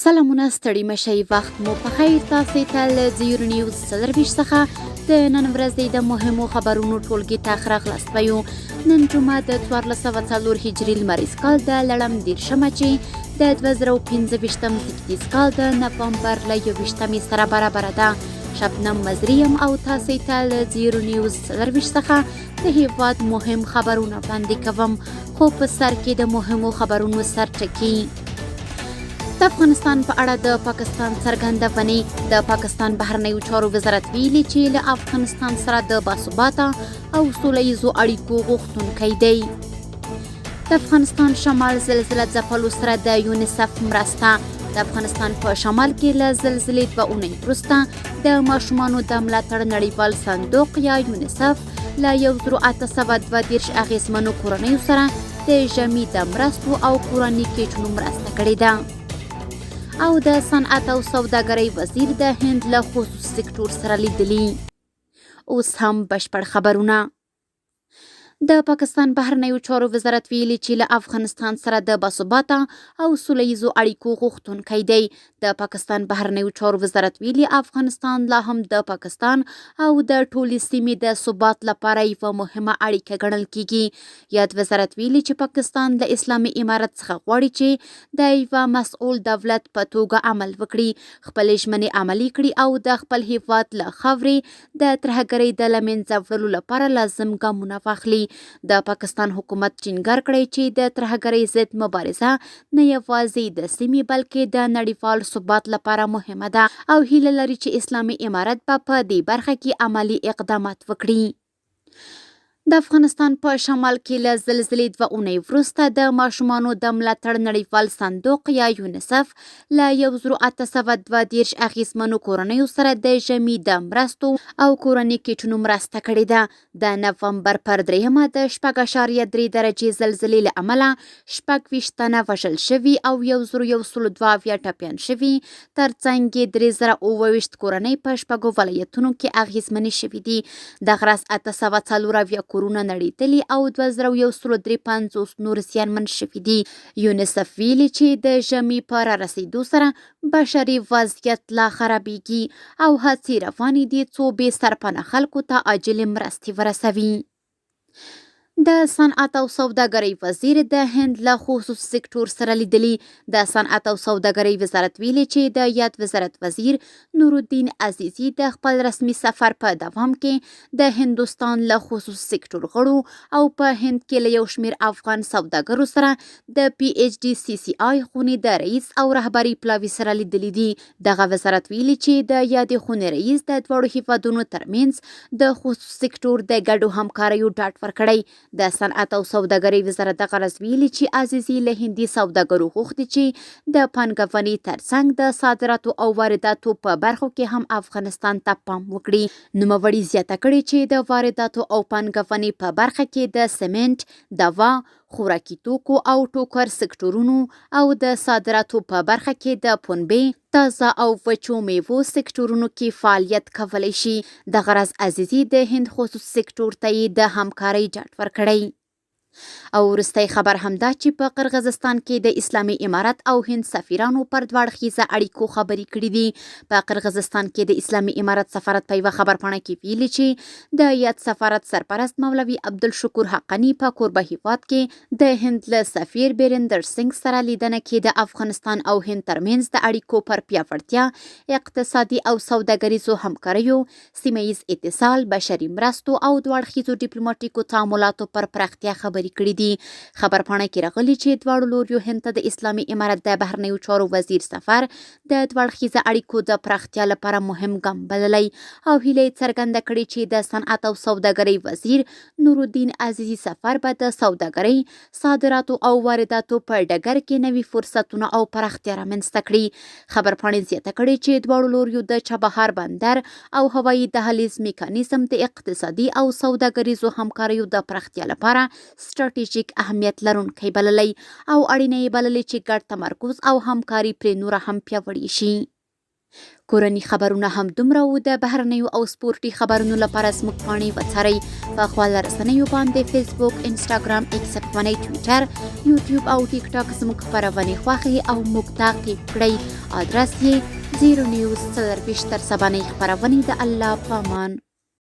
سلامونه ستړي مشئ وخت مو په خیر تاسې ته له زیرو نیوز 24 څخه د نن ورځې د مهمو خبرونو ټولګي ته ښه راغلاست وایو. نن جمعه د 1404 هجري لمریز کال د لړم 13 چې د 2015 زیږدیز کال د نوامبر له 21 سره برابره ده. شبنم مزریم او تاسې ته له زیرو نیوز 24 څخه د هیواد مهم خبرونه وړاندې کوم، خو په سر کې د مهمو خبرونو سرټکي. د افغانستان په اړه د پاکستان څرګندونې. د پاکستان بهرنیو چارو وزارت ویلي چې له افغانستان سره د باثباته او سوله ییزو اړیکو غوښتونکی دی. د افغانستان شمال زلزله ځپلو سره د یونیسف مرسته. د افغانستان په شمال کې له زلزلې 2 اونۍ وروسته د ماشومانو د ملاتړ نړیوال صندوق یا یونیسف له 1832 اغیزمنو کورنیو سره د ژمي د مرستو او کورني کیټونو مرسته کړې ده. او د صنعت او سوداګرۍ وزیر د هند له خصوصي سکتور سره لیدلي. اوس هم بشپړ خبرونه. د پاکستان بهرنیو چارو وزارت ویلي چې له افغانستان سره د باثباته او سوله ییزو اړیکو غوښتونکی دی. د پاکستان بهرنیو چارو وزارت ویلي افغانستان لا هم د پاکستان او د ټولې سیمې د ثبات لپاره یوه مهمه اړیکه ګڼل کیږي. یاد وزارت ویلي چې پاکستان له اسلامي امارت څخه غواړي چې د یوه مسؤل دولت په توګه عمل وکړي، خپلې ژمنې عملي کړي او د خپل هیواد له خاورې د ترهګرۍ د له منځه وړلو لپاره لازم ګامونه واخلي. د پاکستان حکومت ټینګار کړی چې د ترهګرۍ ضد مبارزه نه یوازې د سیمې بلکې د نړیوال ثبات لپاره مهمه ده او هیله لري چې اسلامي امارت به په دې برخه کې عملی اقدامات وکړي. د افغانستان په شمال کې له زلزلې 2 اونۍ وروسته د ماشومانو د ملاتړ نړیوال صندوق یا یونیسف له 1832 اغیزمنو کورنیو سره د ژمي د مرستو او کورني کیټونو مرسته کړې ده. د نوامبر پر 3 د 4.3 درجې زلزلې له امله 26 تنه وژل شوي او 1102 ټپیان شوي، ترڅنګ یې 3024 کورنۍ په 6 ولایتونو کې اغیزمنې شوي دي. دغه راز 840 کورونه نړیدلي او 2153 نور زیانمن شوي دي. یونیسف ویلي چې د ژمي په رارسېدو سره بشري وضعیت لا خرابېږي او هڅې روانې دي څو بې سرپناه خلکو ته عاجلې مرستې ورسوي. د صنعت او سوداګرۍ وزیر د هند له خصوصي سکتور سره لیدلي. د صنعت او سوداګرۍ وزارت ویلي چې د یاد وزارت وزیر نورالدین عزیزي د خپل رسمي سفر په دوام کې د هندوستان له خصوصي سکتور غړو او په هند کې له یو شمېر افغان سوداګرو سره د PHDCCI خونې د رئیس او رهبري پلاوي سره لیدلي دي. دغه وزارت ویلي چې د یادې خونې رئیس د دواړو هیوادونو ترمنځ د خصوصي سکتور د ګډو همکاریو ډاډ ورکړی. د صنعت او سوداګرۍ وزارت دغه راز ویلي چې عزیزي له هندي سوداګرو غوښتي چې د پانګونې ترڅنګ د صادراتو او وارداتو په برخو کې هم افغانستان ته پام وکړي. نوموړي زیاته کړې چې د وارداتو او پانګونې په برخه کې د سمنټ، دوا، خوراکي توکو او ټوکر سکتورونو او د صادراتو په برخه کې د پنبې، تازه او وچو میوو سکتورونو کې فعالیت کولی شي. دغه راز عزیزي د هند خصوصي سکتور ته یې د همکارۍ ډاډ ورکړی. او وروستی خبر همدا چې په قرغیزستان کې د اسلامي امارت او هند سفیرانو پر 2 اړخیزه اړیکو خبرې کړې دي. په قرغیزستان کې د اسلامي امارت سفارت په یوه خبرپاڼه کې ویلي چې د یاد سفارت سرپرست مولوي عبدالشکور حقانی په کوربه هیواد کې د هند له سفیر بیریندر سنګ سره لیدنه کې د افغانستان او هند ترمنځ د اړیکو پر پیاوړتیا، اقتصادي او سوداګریزو همکاریو، سیمه ییز اتصال، بشري مرستو او 2 اړخیزو ډیپلوماټیکو تعاملاتو پر پراختیا خبرې کړي دي. خبرپاڼه کې راغلي چې دواړو لوریو هند ته د اسلامي امارت د بهرنیو چارو وزیر سفر د 2 اړخیزه اړیکو د پراختیا لپاره مهم ګام بللی او هیله یې څرګنده کړې چې د صنعت او سوداګرۍ وزیر نورالدین عزیزي سفر به د سوداګرۍ، صادراتو او وارداتو په ډګر کې نوي فرصتونه او پراختیا رامنځته کړي. خبرپاڼې زیاته کړې چې دواړو لوریو د چابهار بندر او هوایي دهلیز میکانیزم د اقتصادي او سوداګریزو همکاریو د پراختیا لپاره ستراتیژیک اهمیت لرونکی بللی او اړینه یې بللې چې ګډ تمرکز او همکاري پرې نوره هم پیاوړې شي. کورني خبرونه هم دومره وو. د بهرنیو او سپورټي خبرونو لپاره زموږ پاڼې وڅارئ په خپلو رسنیو باندې فیسبوک، انسټاګرام، ایکس افغانۍ، ټویټر، یوټیوب او ټیک ټاک زموږ خپرونې خوښې او موږ تعقیب کړئ. ادرس یې 0 نیوز 24 تر سبا خپرونې. د الله په امان.